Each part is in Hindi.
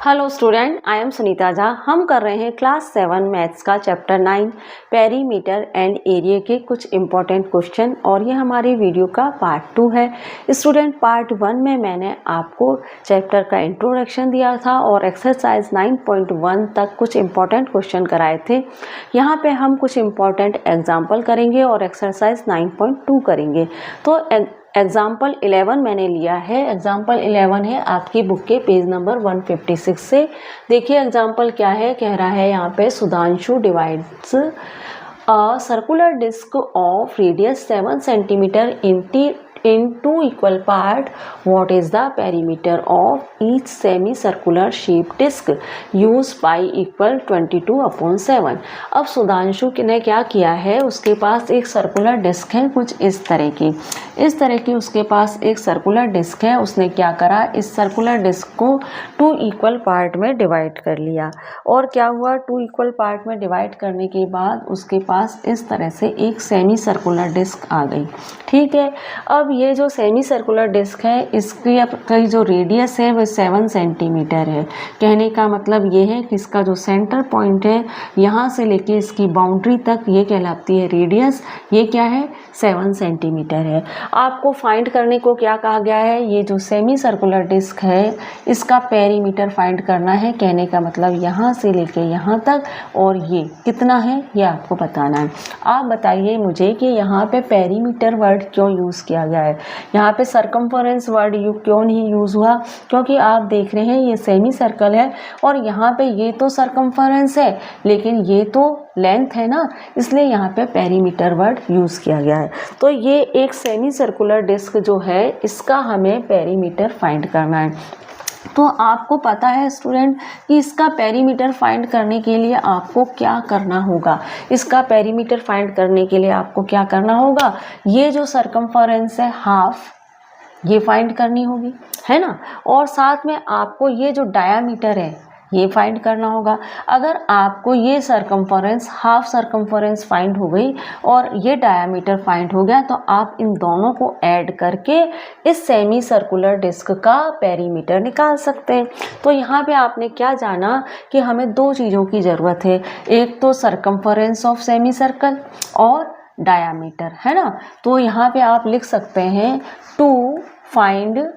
Hello student, I am Sunita Jha. हम कर रहे हैं क्लास 7 मैथ्स का चैप्टर 9 पेरीमीटर एंड एरिया के कुछ इम्पॉर्टेंट क्वेश्चन और ये हमारी वीडियो का पार्ट 2 है। स्टूडेंट, पार्ट 1 में मैंने आपको चैप्टर का इंट्रोडक्शन दिया था और एक्सरसाइज 9.1 तक कुछ इम्पॉर्टेंट क्वेश्चन कराए थे। यहाँ पे हम कुछ इम्पॉर्टेंट एग्जाम्पल करेंगे और एक्सरसाइज 9.2 करेंगे। तो एग्जाम्पल 11 मैंने लिया है। एग्जाम्पल 11 है आपकी बुक के पेज नंबर 156 से। देखिए एग्जाम्पल क्या है, कह रहा है यहाँ पे Sudhanshu divides a circular disc of radius 7 centimetre in two equal part. What is the perimeter of each semi-circular shaped disc? Use pi equal 22/7. अब सुधांशु ने क्या किया है, उसके पास एक सर्कुलर डिस्क है कुछ इस तरह की उसके पास एक सर्कुलर डिस्क है। उसने क्या करा, इस सर्कुलर डिस्क को 2 इक्वल पार्ट में डिवाइड कर लिया और क्या हुआ, 2 इक्वल पार्ट में डिवाइड करने के बाद उसके पास इस तरह से एक सेमी सर्कुलर डिस्क आ गई। ठीक है, अब ये जो सेमी सर्कुलर डिस्क है इसकी जो रेडियस है वो 7 सेंटीमीटर है। कहने का मतलब ये है कि इसका जो सेंटर पॉइंट है यहाँ से लेके इसकी बाउंड्री तक ये कहलाती है रेडियस। ये क्या है, 7 सेंटीमीटर है। आपको फाइंड करने को क्या कहा गया है, ये जो सेमी सर्कुलर डिस्क है इसका पेरीमीटर फाइंड करना है। कहने का मतलब यहाँ से लेके यहाँ तक और ये कितना है ये आपको बताना है। आप बताइए मुझे कि यहाँ पे पेरीमीटर वर्ड क्यों यूज़ किया गया है, यहाँ पे सरकमफरेंस वर्ड क्यों नहीं यूज़ हुआ, क्योंकि आप देख रहे हैं ये सेमी सर्कल है और यहाँ पे ये तो सरकमफरेंस है लेकिन ये तो लेंथ है ना, इसलिए यहाँ पे पेरीमीटर वर्ड यूज़ किया गया है। तो ये एक सेमी सर्कुलर डिस्क जो है इसका हमें पेरीमीटर फाइंड करना है। तो आपको पता है स्टूडेंट कि इसका पेरीमीटर फाइंड करने के लिए आपको क्या करना होगा। इसका पेरीमीटर फाइंड करने के लिए आपको क्या करना होगा, ये जो सरकमफरेंस है हाफ ये फाइंड करनी होगी, है ना, और साथ में आपको ये जो डायामीटर है ये फाइंड करना होगा। अगर आपको ये सरकमफरेंस हाफ सरकमफरेंस फाइंड हो गई और ये डायामीटर फाइंड हो गया तो आप इन दोनों को ऐड करके इस सेमी सर्कुलर डिस्क का पेरीमीटर निकाल सकते हैं। तो यहाँ पे आपने क्या जाना कि हमें दो चीज़ों की ज़रूरत है, एक तो सरकमफरेंस ऑफ सेमी सर्कल और डायामीटर, है ना। तो यहाँ पे आप लिख सकते हैं to find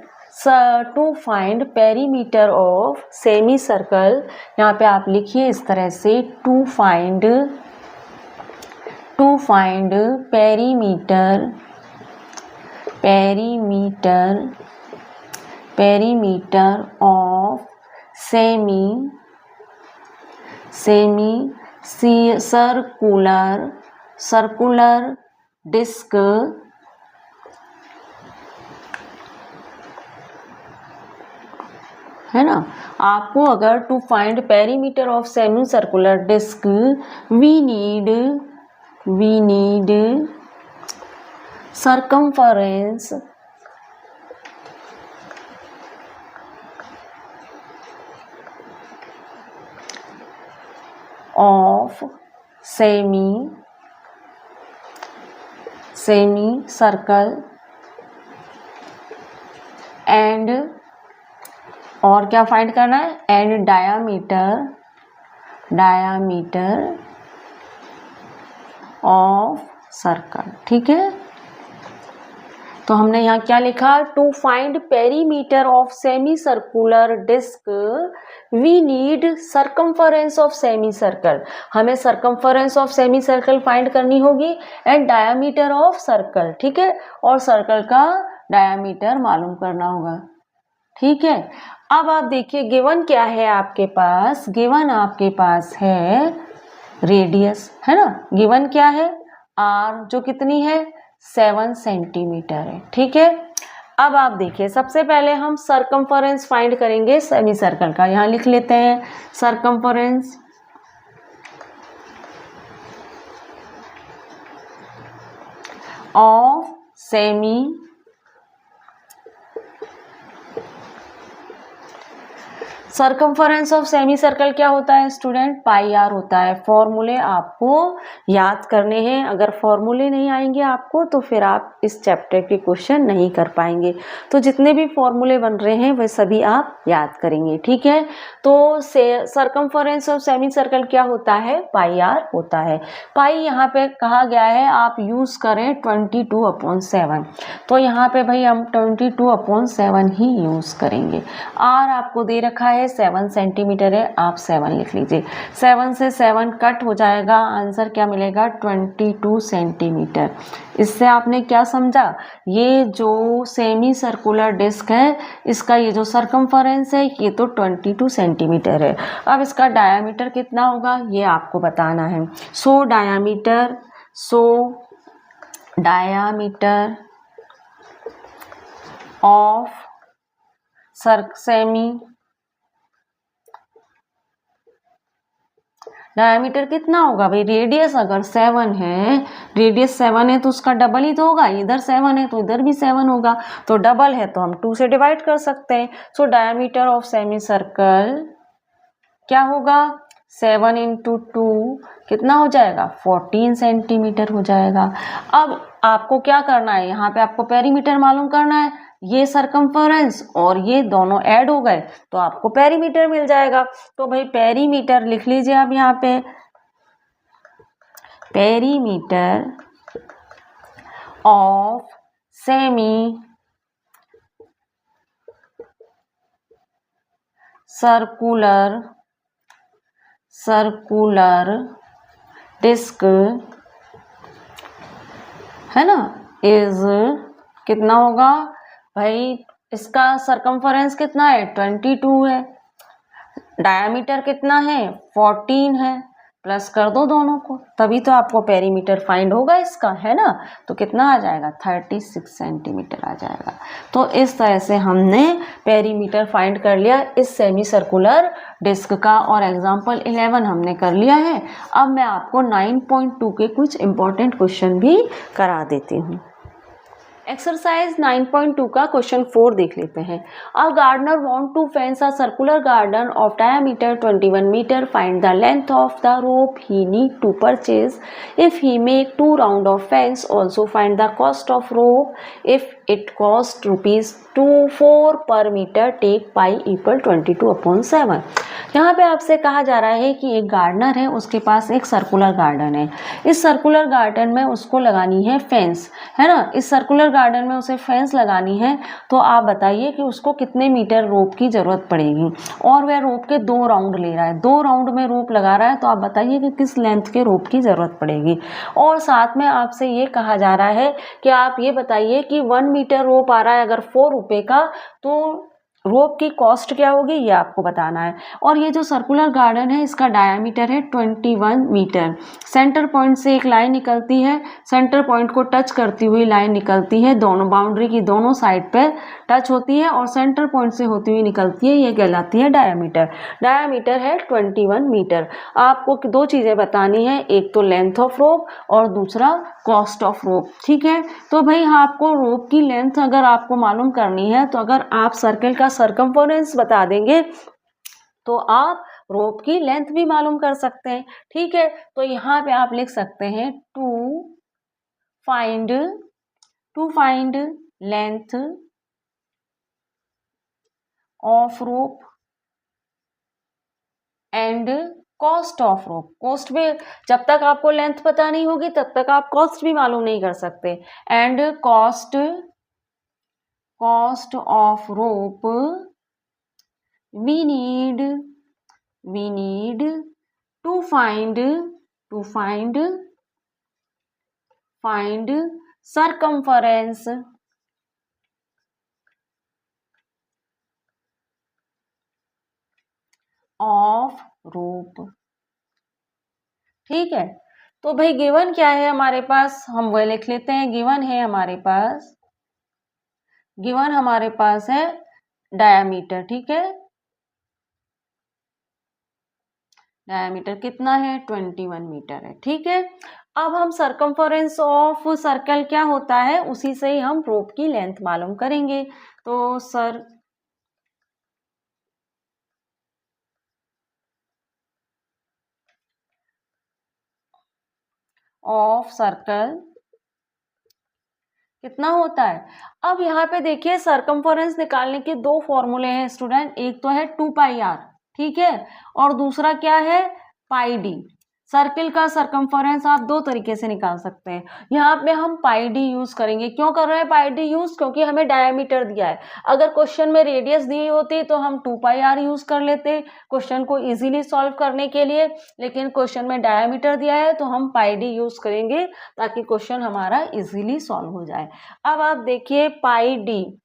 perimeter of semi circle. यहाँ पे आप लिखिए इस तरह से to find perimeter of semi circular disc है ना। आपको अगर to find perimeter of semi circular disc we need circumference of semi circle and, और क्या फाइंड करना है, एंड डायामीटर ऑफ सर्कल। ठीक है, तो हमने यहाँ क्या लिखा, to find perimeter of semi circular disc we need circumference of semi circle. हमें circumference of semi circle find करनी होगी एंड डायामीटर ऑफ सर्कल। ठीक है, और सर्कल का डायामीटर मालूम करना होगा। ठीक है, अब आप देखिए गिवन क्या है आपके पास, गिवन आपके पास है रेडियस, है ना। गिवन क्या है, आर जो कितनी है 7 सेंटीमीटर है। ठीक है, अब आप देखिए सबसे पहले हम सरकमफरेंस फाइंड करेंगे सेमी सर्कल का। यहाँ लिख लेते हैं circumference of circumference of semi circle क्या होता है स्टूडेंट? पाई आर होता है। फॉर्मूले आपको याद करने हैं, अगर फॉर्मूले नहीं आएंगे आपको तो फिर आप इस चैप्टर के क्वेश्चन नहीं कर पाएंगे। तो जितने भी फॉर्मूले बन रहे हैं वह सभी आप याद करेंगे, ठीक है। तो सर्कमफरेंस ऑफ सेमी सर्कल क्या होता है? पाई आर होता है। पाई यहाँ पे कहा गया है आप यूज करें 22/7, तो यहाँ पे भाई हम 22/7 ही यूज करेंगे। आर आपको दे रखा है 7 सेंटीमीटर है, आप 7 लिख लीजिए। 7 से 7 कट हो जाएगा, आंसर क्या मिलेगा? 22 सेंटीमीटर। इससे आपने क्या समझा? ये जो सेमी सर्कुलर डिस्क है इसका ये जो सर्कमफरेंस है ये तो 22 सेंटीमीटर है। अब इसका डायामीटर कितना होगा ये आपको बताना है। सो डायामीटर ऑफ सेमी डायमीटर कितना होगा भाई? रेडियस अगर 7 है, रेडियस 7 है तो उसका डबल ही तो होगा। इधर 7 है तो इधर भी 7 होगा, तो डबल है तो हम 2 से डिवाइड कर सकते हैं। So diameter of semi circle क्या होगा? 7 × 2 कितना हो जाएगा? 14 सेंटीमीटर हो जाएगा। अब आपको क्या करना है, यहाँ पे आपको पेरीमीटर मालूम करना है। ये सरकमफरेंस और ये दोनों ऐड हो गए तो आपको पेरीमीटर मिल जाएगा। तो भाई पेरीमीटर लिख लीजिए आप यहाँ पे, perimeter of semi circular disc है ना, इज कितना होगा भाई? इसका सरकमफरेंस कितना है? 22 है। डायामीटर कितना है? 14 है। प्लस कर दो दोनों को, तभी तो आपको पेरीमीटर फाइंड होगा इसका, है ना। तो कितना आ जाएगा? 36 सेंटीमीटर आ जाएगा। तो इस तरह से हमने पेरीमीटर फाइंड कर लिया इस सेमी सर्कुलर डिस्क का, और एग्जाम्पल 11 हमने कर लिया है। अब मैं आपको 9.2 के कुछ इंपॉर्टेंट क्वेश्चन भी करा देती हूँ। एक्सरसाइज 9.2 का क्वेश्चन 4 देख लेते हैं। A gardener want to fence a circular garden of diameter 21 metre, find the length of the rope he need to purchase if he make 2 round of fence, also find the cost of rope if it cost ₹4 per metre, take pi equal 22/7। यहाँ पे आपसे कहा जा रहा है कि एक गार्डनर है, उसके पास एक सर्कुलर गार्डन है। इस सर्कुलर गार्डन में उसको लगानी है फेंस, है ना। इस सर्कुलर गार्डन में उसे फेंस लगानी है, तो आप बताइए कि उसको कितने मीटर रोप की जरूरत पड़ेगी। और वह रोप के 2 राउंड ले रहा है, 2 राउंड में रोप लगा रहा है, तो आप बताइए कि किस लेंथ के रोप की जरूरत पड़ेगी। और साथ में आपसे ये कहा जा रहा है कि आप ये बताइए कि 1 मीटर रोप आ रहा है अगर 4 रुपए का, तो रोप की कॉस्ट क्या होगी ये आपको बताना है। और ये जो सर्कुलर गार्डन है इसका डायामीटर है 21 मीटर। सेंटर पॉइंट से एक लाइन निकलती है, सेंटर पॉइंट को टच करती हुई लाइन निकलती है, दोनों बाउंड्री की दोनों साइड पे टच होती है और सेंटर पॉइंट से होती हुई निकलती है, ये कहलाती है डायामीटर। डायामीटर है 21 मीटर। आपको 2 चीज़ें बतानी है, एक तो लेंथ ऑफ रोप और दूसरा कॉस्ट ऑफ रोप, ठीक है। तो भाई आपको रोप की लेंथ अगर आपको मालूम करनी है, तो अगर आप सर्कल का सर्कमफरेंस बता देंगे तो आप रोप की लेंथ भी मालूम कर सकते हैं, ठीक है। तो यहाँ पे आप लिख सकते हैं to find length of rope and cost of rope. Cost भी, जब तक आपको लेंथ पता नहीं होगी तब तक आप कॉस्ट भी मालूम नहीं कर सकते। And cost of rope we need to find circumference of rope, ठीक है। तो भाई गिवन क्या है हमारे पास, हम वह लिख लेते हैं। गिवन है हमारे पास है डायामीटर, ठीक है। डायामीटर कितना है? 21 मीटर है, ठीक है। अब हम सर्कमफरेंस ऑफ सर्कल क्या होता है उसी से ही हम रोप की लेंथ मालूम करेंगे। तो ऑफ सर्कल कितना होता है। अब यहाँ पे देखिए सरकमफरेंस निकालने के दो फॉर्मूले हैं स्टूडेंट, एक तो है 2πr, ठीक है, और दूसरा क्या है, पाई डी। सर्किल का सरकमफरेंस आप दो तरीके से निकाल सकते हैं। यहाँ पे हम पाई डी यूज करेंगे। क्यों कर रहे हैं पाई डी यूज, क्योंकि हमें डायमीटर दिया है। अगर क्वेश्चन में रेडियस दी होती तो हम 2πr यूज कर लेते क्वेश्चन को इजीली सॉल्व करने के लिए, लेकिन क्वेश्चन में डायमीटर दिया है तो हम पाई डी यूज करेंगे ताकि क्वेश्चन हमारा इजीली सॉल्व हो जाए। अब आप देखिए पाई डी,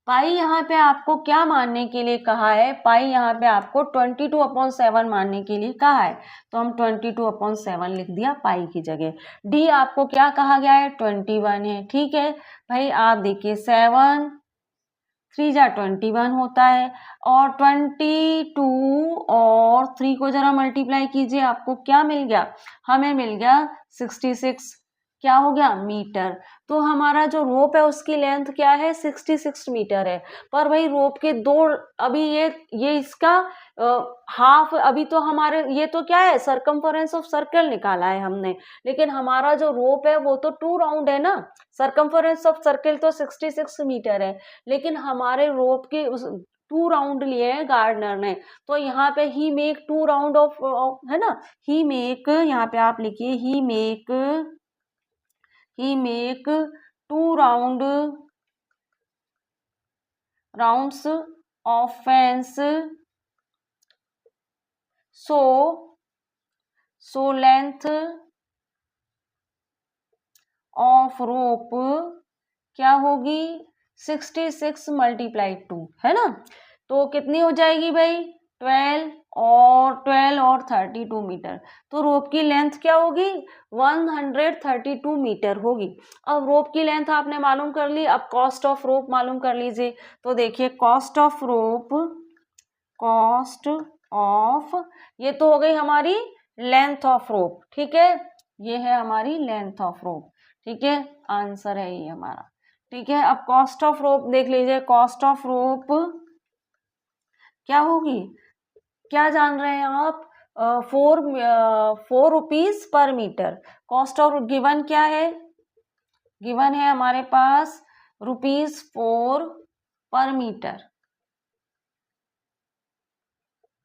पाई यहाँ पे आपको क्या मानने के लिए कहा है, पाई यहाँ पे आपको 22/7 मानने के लिए कहा है, तो हम 22/7 लिख दिया पाई की जगह। डी आपको क्या कहा गया है, 21 है, ठीक है भाई। आप देखिए 7 3 जा 21 होता है, और 22 और 3 को जरा मल्टीप्लाई कीजिए, आपको क्या मिल गया, हमें मिल गया 66, क्या हो गया, मीटर। तो हमारा जो रोप है उसकी लेंथ क्या है, 66 मीटर है। पर भाई रोप के दो, अभी ये इसका हाफ, अभी तो हमारे ये तो क्या है, सरकमफरेंस ऑफ सर्कल निकाला है हमने, लेकिन हमारा जो रोप है वो तो 2 राउंड है ना। सरकमफरेंस ऑफ सर्कल तो 66 मीटर है, लेकिन हमारे रोप के 2 राउंड लिए हैं गार्डनर ने, तो यहाँ पे ही मेक 2 राउंड ऑफ, है ना, ही मेक, यहाँ पे आप लिखिए ही make 2 rounds of fence, so length of rope क्या होगी, 66 × 2, है ना। तो कितनी हो जाएगी भाई, 12 और 32 मीटर। तो रोप की लेंथ क्या होगी, 132 मीटर होगी। अब रोप की लेंथ आपने मालूम कर ली, अब कॉस्ट ऑफ रोप मालूम कर लीजिए। तो देखिए cost of rope, cost of, ये तो हो गई हमारी लेंथ ऑफ रोप, ठीक है, ये है हमारी लेंथ ऑफ रोप, ठीक है, आंसर है ये हमारा, ठीक है। अब कॉस्ट ऑफ रोप देख लीजिए, कॉस्ट ऑफ रोप क्या होगी, क्या जान रहे हैं आप, 4 rupees per metre. Cost of given क्या है, गिवन है हमारे पास ₹4 पर मीटर,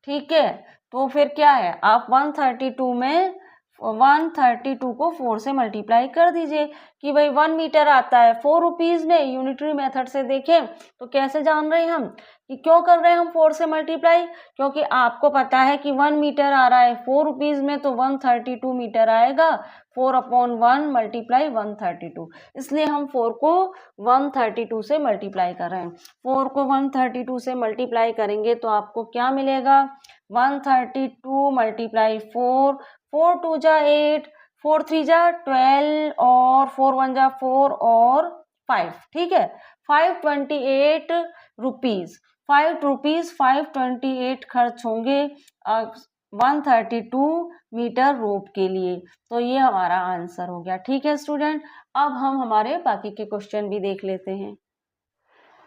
ठीक है। तो फिर क्या है, आप 132 में 132 को 4 से मल्टीप्लाई कर दीजिए कि भाई 1 मीटर आता है 4 रुपीज में। यूनिटरी मेथड से देखें तो कैसे जान रहे हैं हम कि क्यों कर रहे हैं हम 4 से मल्टीप्लाई, क्योंकि आपको पता है कि 1 मीटर आ रहा है 4 रुपीज में, तो 132 मीटर आएगा, 4/1 मल्टीप्लाई 132, इसलिए हम 4 को 132 से मल्टीप्लाई कर रहे हैं। 4 को 132 से मल्टीप्लाई करेंगे तो आपको क्या मिलेगा, 132 × 4, 4 2 जा 8, 4 3 जा 12, और 4 1 जा 4 और 5, ठीक है, 528 रुपीज, 5 रुपीज 528 खर्च होंगे 132 मीटर रोप के लिए। तो ये हमारा आंसर हो गया, ठीक है स्टूडेंट। अब हम हमारे बाकी के क्वेश्चन भी देख लेते हैं।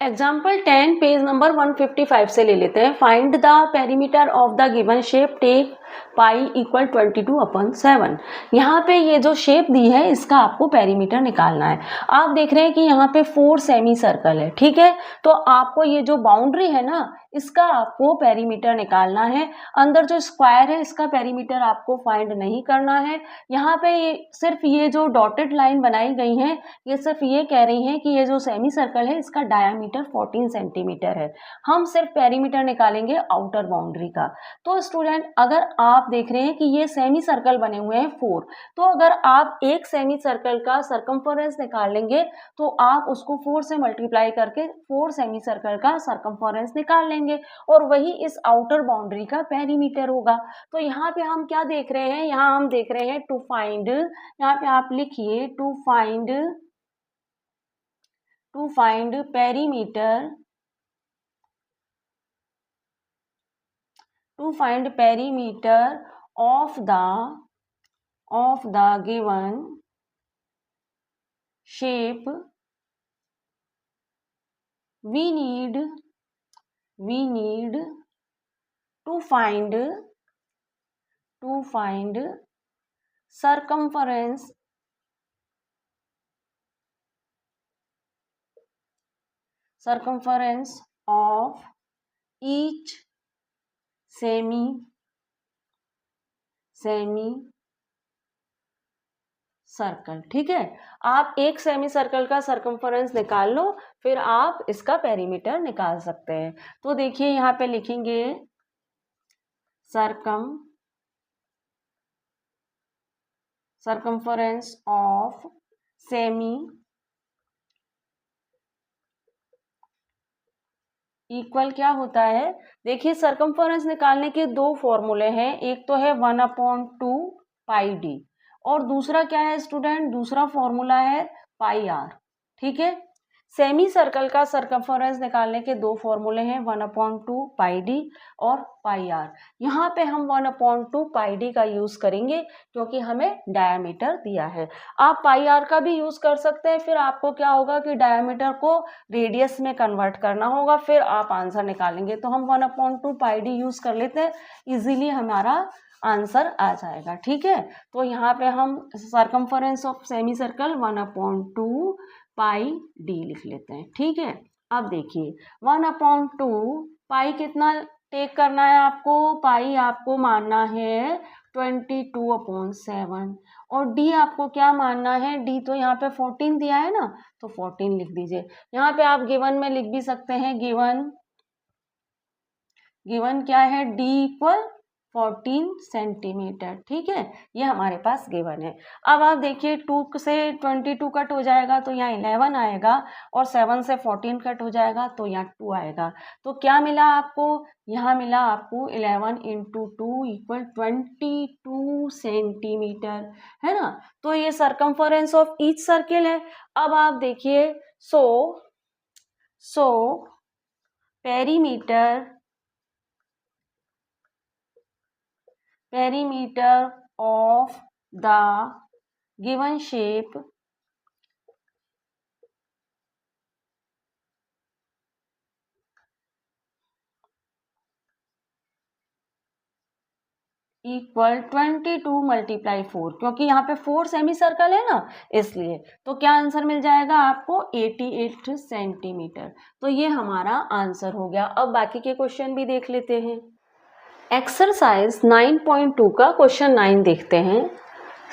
एग्जाम्पल 10 पेज नंबर 155 से ले लेते हैं। Find the perimeter of the given shape, take pi equal 22/7। यहाँ पे ये जो शेप दी है इसका आपको पेरीमीटर निकालना है। आप देख रहे हैं कि यहाँ पे 4 सेमी सर्कल है, ठीक है, तो आपको ये जो बाउंड्री है ना इसका आपको पेरीमीटर निकालना है। अंदर जो स्क्वायर है इसका पेरीमीटर आपको फाइंड नहीं करना है। यहाँ पे सिर्फ ये जो डॉटेड लाइन बनाई गई है ये सिर्फ ये कह रही है कि ये जो सेमी सर्कल है इसका डायामीटर 14 सेंटीमीटर है। हम सिर्फ पेरीमीटर निकालेंगे आउटर बाउंड्री का। तो स्टूडेंट अगर आप देख रहे हैं कि ये सेमी सर्कल बने हुए हैं 4, तो अगर आप एक सेमी सर्कल का सरकमफरेंस निकाल लेंगे तो आप उसको 4 से मल्टीप्लाई करके 4 सेमी सर्कल का सरकमफरेंस निकाल लेंगे, और वही इस आउटर बाउंड्री का पेरीमीटर होगा। तो यहाँ पे हम क्या देख रहे हैं, यहाँ हम देख रहे हैं टू फाइंड, यहाँ पे आप लिखिए to find perimeter, to find perimeter of the given shape we need to find circumference of each semi circle. ठीक है, आप एक सेमी सर्कल का सर्कमफरेंस निकाल लो, फिर आप इसका पेरीमीटर निकाल सकते हैं। तो देखिए यहाँ पे लिखेंगे सर्कमफरेंस ऑफ सेमी इक्वल क्या होता है। देखिए सर्कमफरेंस निकालने के दो फॉर्मूले हैं, एक तो है 1/2 पाई डी और दूसरा क्या है स्टूडेंट, दूसरा फॉर्मूला है पाई आर। ठीक है, सेमी सर्कल का सर्कमफरेंस निकालने के दो फॉर्मूले हैं 1/2 पाई डी और पाई आर। यहाँ पे हम 1/2 पाई डी का यूज करेंगे क्योंकि हमें डायामीटर दिया है। आप पाई आर का भी यूज कर सकते हैं, फिर आपको क्या होगा कि डायामीटर को रेडियस में कन्वर्ट करना होगा, फिर आप आंसर निकालेंगे। तो हम 1/2 पाई डी यूज कर लेते हैं, इजीली हमारा आंसर आ जाएगा। ठीक है, तो यहाँ पे हम circumference of semi circle 1/2 pi D लिख लेते हैं। ठीक है, अब देखिए 1/2 पाई कितना टेक करना है आपको, पाई आपको मानना है 22/7 और डी आपको क्या मानना है, डी तो यहाँ पे 14 दिया है ना, तो 14 लिख दीजिए। यहाँ पे आप गिवन में लिख भी सकते हैं, गिवन क्या है, डी इक्वल 14 सेंटीमीटर। ठीक है, ये हमारे पास गिवन है। अब आप देखिए 2 से 22 कट हो जाएगा तो यहाँ 11 आएगा और 7 से 14 कट हो जाएगा तो यहाँ 2 आएगा। तो क्या मिला आपको, यहाँ मिला आपको 11 × 2 = 22 सेंटीमीटर, है ना। तो ये सर्कमफरेंस ऑफ ईच सर्किल है। अब आप देखिए सो perimeter of the given shape equal 22 × 4, क्योंकि यहाँ पे 4 सेमी सर्कल है ना, इसलिए। तो क्या आंसर मिल जाएगा आपको, 88 सेंटीमीटर। तो ये हमारा आंसर हो गया। अब बाकी के क्वेश्चन भी देख लेते हैं। एक्सरसाइज 9.2 का क्वेश्चन 9 देखते हैं।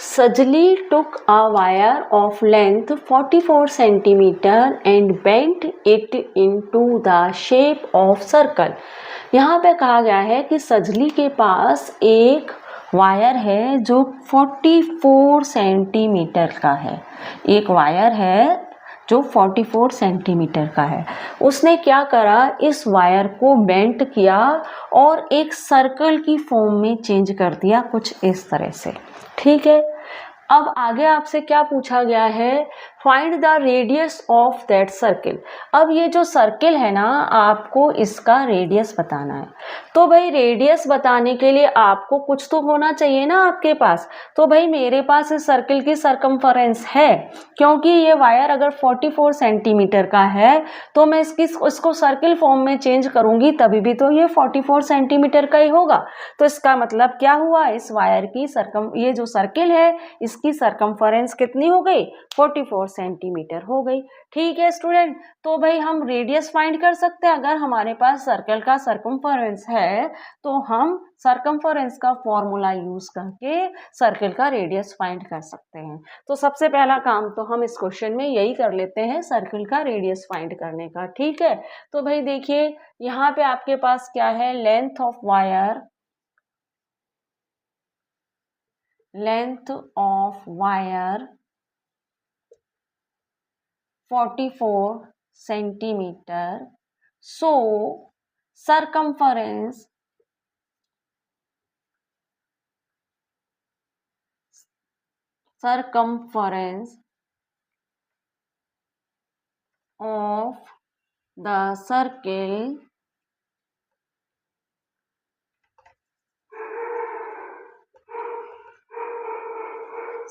सजली took a wire of length 44 centimeter and bent it into the shape of circle। यहाँ पे कहा गया है कि सजली के पास एक वायर है जो 44 सेंटीमीटर का है, एक वायर है जो 44 सेंटीमीटर का है। उसने क्या करा, इस वायर को बेंट किया और एक सर्कल की फॉर्म में चेंज कर दिया, कुछ इस तरह से। ठीक है, अब आगे आपसे क्या पूछा गया है, find the radius of that circle. अब ये जो सर्किल है ना, आपको इसका रेडियस बताना है। तो भाई रेडियस बताने के लिए आपको कुछ तो होना चाहिए ना आपके पास। तो भाई मेरे पास इस सर्किल की सर्कमफरेंस है, क्योंकि ये वायर अगर 44 सेंटीमीटर का है तो मैं इसको सर्किल फॉर्म में चेंज करूंगी तभी भी तो ये 44 सेंटीमीटर का ही होगा। तो इसका मतलब क्या हुआ, इस वायर की ये जो सर्किल है इसकी सर्कमफरेंस कितनी हो गई, 44 सेंटीमीटर हो गई। ठीक है स्टूडेंट, तो भाई हम रेडियस फाइंड कर सकते हैं। अगर हमारे पास सर्कल का सर्कमफरेंस है तो हम सर्कमफरेंस का फॉर्मूला यूज करके सर्कल का रेडियस फाइंड कर सकते हैं। तो सबसे पहला काम तो हम इस क्वेश्चन में यही कर लेते हैं, सर्कल का रेडियस फाइंड करने का। ठीक है, तो भाई देखिए यहाँ पे आपके पास क्या है, length of wire 44 centimetre. So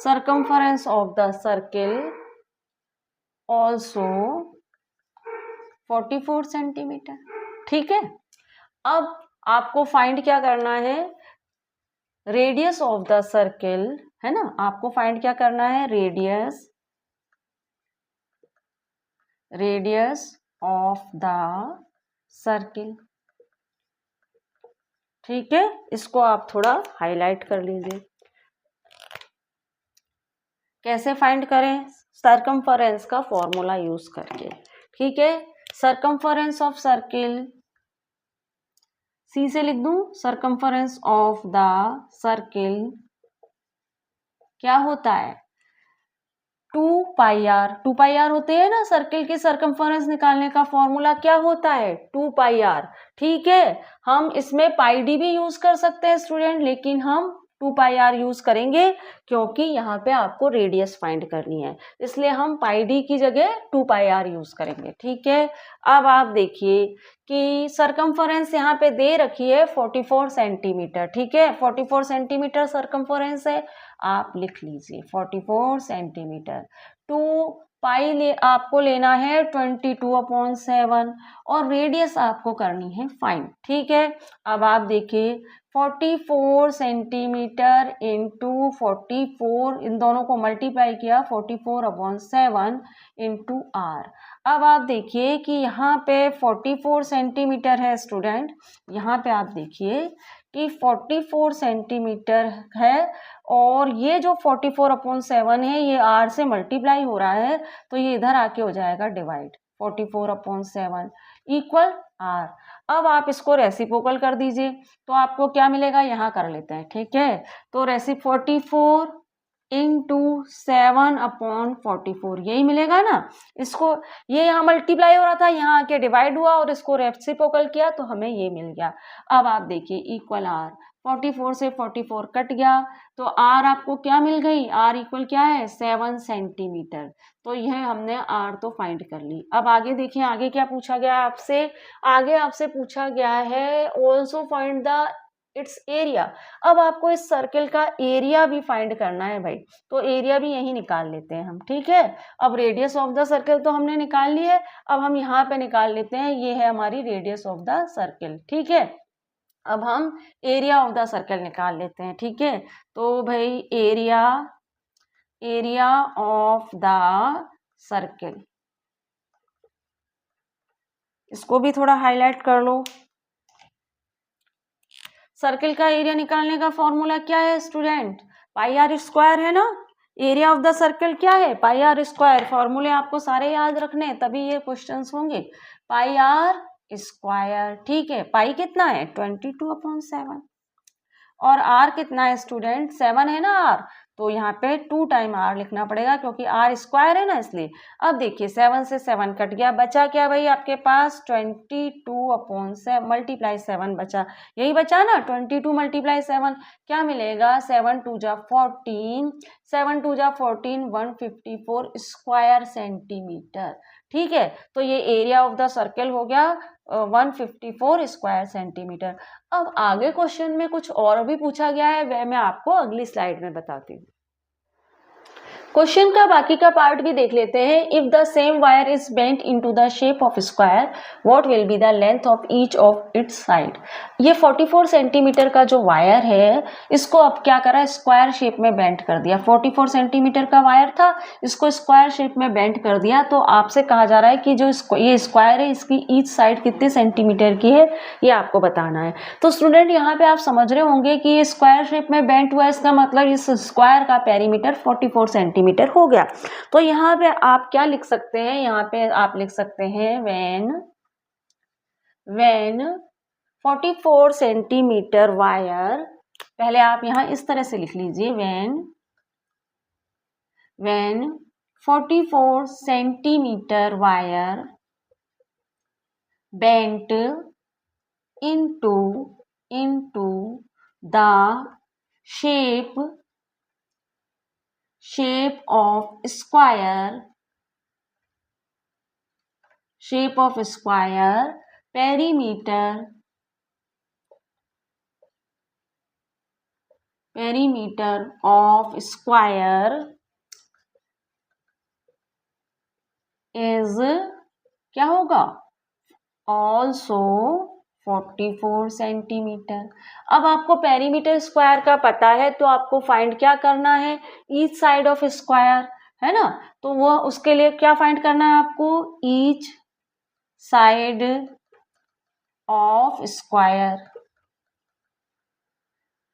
circumference of the circle also 44 centimetre. ठीक है, अब आपको फाइंड क्या करना है, रेडियस ऑफ द सर्किल, है ना, आपको फाइंड क्या करना है, रेडियस ऑफ द सर्किल। ठीक है, इसको आप थोड़ा हाईलाइट कर लीजिए। कैसे फाइंड करें, सर्कमफरेंस का फॉर्मूला यूज करके। ठीक है, सर्कमफरेंस ऑफ सर्किल, सी से लिख दूं, सर्कमफरेंस ऑफ द सर्किल क्या होता है, 2πr। 2πr होते हैं ना, सर्किल की सर्कमफरेंस निकालने का फॉर्मूला क्या होता है, 2πr। ठीक है, हम इसमें पाई डी भी यूज कर सकते हैं स्टूडेंट, लेकिन हम 2πr यूज करेंगे क्योंकि यहाँ पे आपको रेडियस फाइंड करनी है, इसलिए हम पाई डी की जगह 2πr यूज करेंगे। ठीक है, अब आप देखिए कि सर्कमफरेंस यहाँ पे दे रखी है 44 सेंटीमीटर। ठीक है, 44 सेंटीमीटर सर्कमफरेंस है, आप लिख लीजिए 44 सेंटीमीटर। 2 पाई आपको लेना है 22/7 और रेडियस आपको करनी है फाइंड। ठीक है, अब आप देखिए 44 सेंटीमीटर इंटू 44, इन दोनों को मल्टीप्लाई किया 44/7 इंटू आर। अब आप देखिए कि यहाँ पे 44 सेंटीमीटर है स्टूडेंट, यहाँ पे आप देखिए कि 44 सेंटीमीटर है और ये जो 44/7 है ये आर से मल्टीप्लाई हो रहा है, तो ये इधर आके हो जाएगा डिवाइड, 44/7 इक्वल आर। अब आप इसको रेसिप्रोकल कर दीजिए तो आपको क्या मिलेगा, यहाँ कर लेते हैं। ठीक है, तो 44 इंटू 7/44 यही मिलेगा ना, इसको ये यहाँ मल्टीप्लाई हो रहा था, यहाँ आके डिवाइड हुआ और इसको रेसिप्रोकल किया तो हमें ये मिल गया। अब आप देखिए इक्वल आर, 44 से 44 कट गया तो आर आपको क्या मिल गई, आर इक्वल क्या है, 7 सेंटीमीटर। तो यह हमने आर तो फाइंड कर ली। अब आगे देखिए, आगे क्या पूछा गया है आपसे, आगे आपसे पूछा गया है also find the it's area. अब आपको इस सर्किल का एरिया भी फाइंड करना है भाई, तो एरिया भी यही निकाल लेते हैं हम। ठीक है, अब रेडियस ऑफ द सर्किल तो हमने निकाल ली है, अब हम यहाँ पे निकाल लेते हैं, ये है हमारी रेडियस ऑफ द सर्किल। ठीक है, अब हम एरिया ऑफ द सर्कल निकाल लेते हैं। ठीक है, तो भाई एरिया ऑफ द सर्कल, इसको भी थोड़ा हाईलाइट कर लो। सर्किल का एरिया निकालने का फॉर्मूला क्या है स्टूडेंट, पाई आर स्क्वायर है ना। एरिया ऑफ द सर्कल क्या है, पाई आर स्क्वायर। फॉर्मूले आपको सारे याद रखने तभी ये क्वेश्चंस होंगे, पाई आर स्क्वायर। ठीक है, पाई कितना है 22/7 और आर कितना है स्टूडेंट, 7 है ना आर, तो यहाँ पे 2 टाइम आर लिखना पड़ेगा क्योंकि आर स्क्वायर है ना इसलिए। अब देखिए 7 से 7 कट गया, बचा क्या भाई आपके पास 22/7 मल्टीप्लाई 7 बचा, यही बचा ना 22 मल्टीप्लाई 7 क्या मिलेगा, 7 2 जा 14, 7 2 जा 14, 154 स्क्वायर सेंटीमीटर। ठीक है, तो ये एरिया ऑफ द सर्कल हो गया 154 स्क्वायर सेंटीमीटर। अब आगे क्वेश्चन में कुछ और भी पूछा गया है, वह मैं आपको अगली स्लाइड में बताती हूँ। क्वेश्चन का बाकी का पार्ट भी देख लेते हैं। If the same wire is bent into the shape of square, what will be the length of each of its side. ये 44 सेंटीमीटर का जो वायर है इसको अब क्या करा, स्क्वायर शेप में बेंट कर दिया। 44 सेंटीमीटर का वायर था, इसको स्क्वायर शेप में बेंट कर दिया। तो आपसे कहा जा रहा है कि जो ये स्क्वायर है इसकी ईच साइड कितने सेंटीमीटर की है, ये आपको बताना है। तो स्टूडेंट यहाँ पे आप समझ रहे होंगे कि ये स्क्वायर शेप में बेंट हुआ, इसका मतलब इस स्क्वायर का पेरीमीटर 44 सेंटीमीटर हो गया। तो यहाँ पे आप क्या लिख सकते हैं, यहाँ पे आप लिख सकते हैं व्हेन 44 सेंटीमीटर वायर, पहले आप यहाँ इस तरह से लिख लीजिए, when 44 centimetre wire bent into the shape of square, perimeter of square is क्या होगा, also 44 सेंटीमीटर। अब आपको पेरीमीटर स्क्वायर का पता है तो आपको फाइंड क्या करना है, ईच साइड ऑफ स्क्वायर, है ना। तो वो उसके लिए क्या फाइंड करना है आपको, each side of square.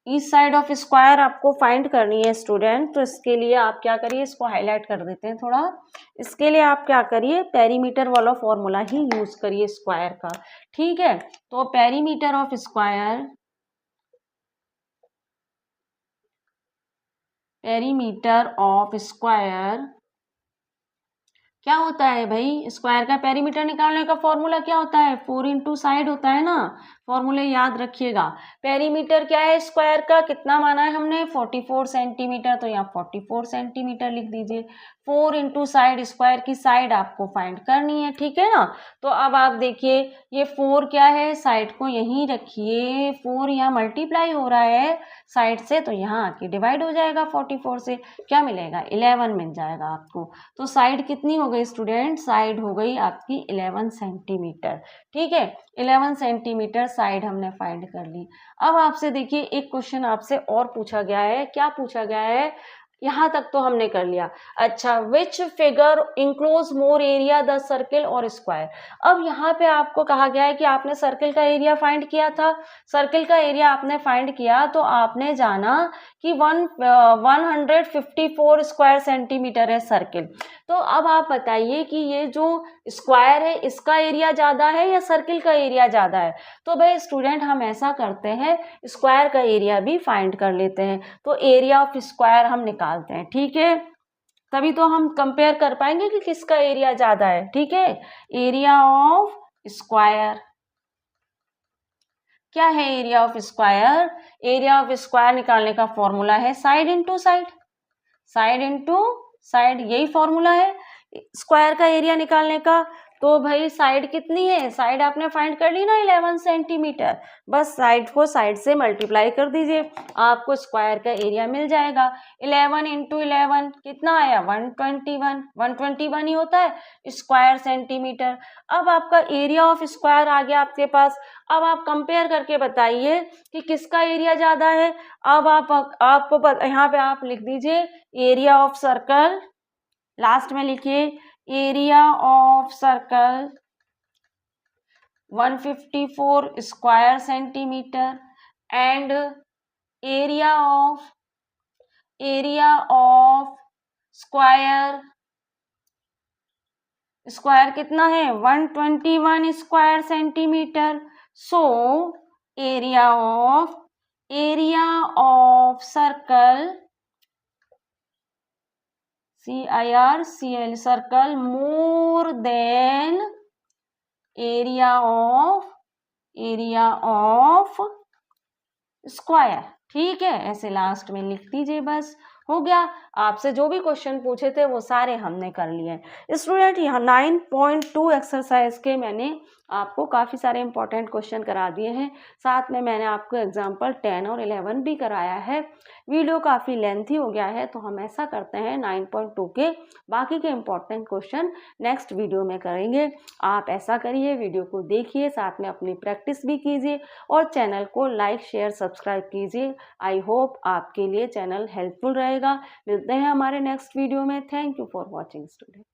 Each side of square आपको फाइंड करनी है स्टूडेंट। तो इसके लिए आप क्या करिए, इसको हाईलाइट कर देते हैं थोड़ा। इसके लिए आप क्या करिए, पेरीमीटर वाला फॉर्मूला ही यूज करिए स्क्वायर का, ठीक है। तो perimeter of square, perimeter of square क्या होता है भाई, स्क्वायर का पेरीमीटर निकालने का फॉर्मूला क्या होता है, 4 इंटू साइड होता है ना। फॉर्मूले याद रखिएगा। पेरीमीटर क्या है स्क्वायर का, कितना माना है हमने, 44 सेंटीमीटर। तो यहाँ 44 सेंटीमीटर लिख दीजिए। 4 इंटू साइड, स्क्वायर की साइड आपको फाइंड करनी है, ठीक है ना। तो अब आप देखिए ये 4 क्या है, साइड को यहीं रखिए। 4 यहाँ मल्टीप्लाई हो रहा है साइड से, तो यहाँ आके डिवाइड हो जाएगा 44 से, क्या मिलेगा, 11 मिल जाएगा आपको। तो साइड कितनी हो गई स्टूडेंट, साइड हो गई आपकी 11 सेंटीमीटर, ठीक है। 11 सेंटीमीटर साइड हमने फाइंड कर ली। अब आपसे देखिए एक क्वेश्चन आपसे और पूछा गया है, क्या पूछा गया है, यहाँ तक तो हमने कर लिया। अच्छा, which figure enclose more area the circle और स्क्वायर। अब यहाँ पे आपको कहा गया है कि आपने सर्किल का एरिया फाइंड किया था। सर्किल का एरिया आपने फाइंड किया तो आपने जाना कि 154 स्क्वायर सेंटीमीटर है सर्किल। तो अब आप बताइए कि ये जो स्क्वायर है इसका एरिया ज़्यादा है या सर्किल का एरिया ज़्यादा है। तो भाई स्टूडेंट हम ऐसा करते हैं, स्क्वायर का एरिया भी फाइंड कर लेते हैं। तो एरिया ऑफ स्क्वायर हम निकालते हैं, ठीक है। तभी तो हम कंपेयर कर पाएंगे कि किसका एरिया ज़्यादा है, ठीक है। एरिया ऑफ स्क्वायर क्या है, area of square, area of square निकालने का फॉर्मूला है side into side, side into side, यही फॉर्मूला है स्क्वायर का एरिया निकालने का। तो भाई साइड कितनी है, साइड आपने फाइंड कर ली ना 11 सेंटीमीटर, बस साइड को साइड से मल्टीप्लाई कर दीजिए, आपको स्क्वायर का एरिया मिल जाएगा। 11 इंटू 11 कितना आया, 121, 121 ही होता है स्क्वायर सेंटीमीटर। अब आपका एरिया ऑफ स्क्वायर आ गया आपके पास। अब आप कंपेयर करके बताइए कि किसका एरिया ज़्यादा है। अब आपको यहाँ पे आप लिख दीजिए एरिया ऑफ सर्कल, लास्ट में लिखिए area of circle 154 square centimetre and area of square कितना है, 121 square centimetre. So area of circle CIRCL circle more than area of square, ठीक है। ऐसे लास्ट में लिख दीजिए, बस हो गया। आपसे जो भी क्वेश्चन पूछे थे वो सारे हमने कर लिए। स्टूडेंट यहाँ 9.2 एक्सरसाइज के मैंने आपको काफ़ी सारे इंपॉर्टेंट क्वेश्चन करा दिए हैं, साथ में मैंने आपको एग्जांपल 10 और 11 भी कराया है। वीडियो काफ़ी लेंथी हो गया है तो हम ऐसा करते हैं 9.2 के बाकी के इंपॉर्टेंट क्वेश्चन नेक्स्ट वीडियो में करेंगे। आप ऐसा करिए, वीडियो को देखिए, साथ में अपनी प्रैक्टिस भी कीजिए और चैनल को लाइक शेयर सब्सक्राइब कीजिए। आई होप आपके लिए चैनल हेल्पफुल रहेगा। मिलते हैं हमारे नेक्स्ट वीडियो में। Thank you for watching student.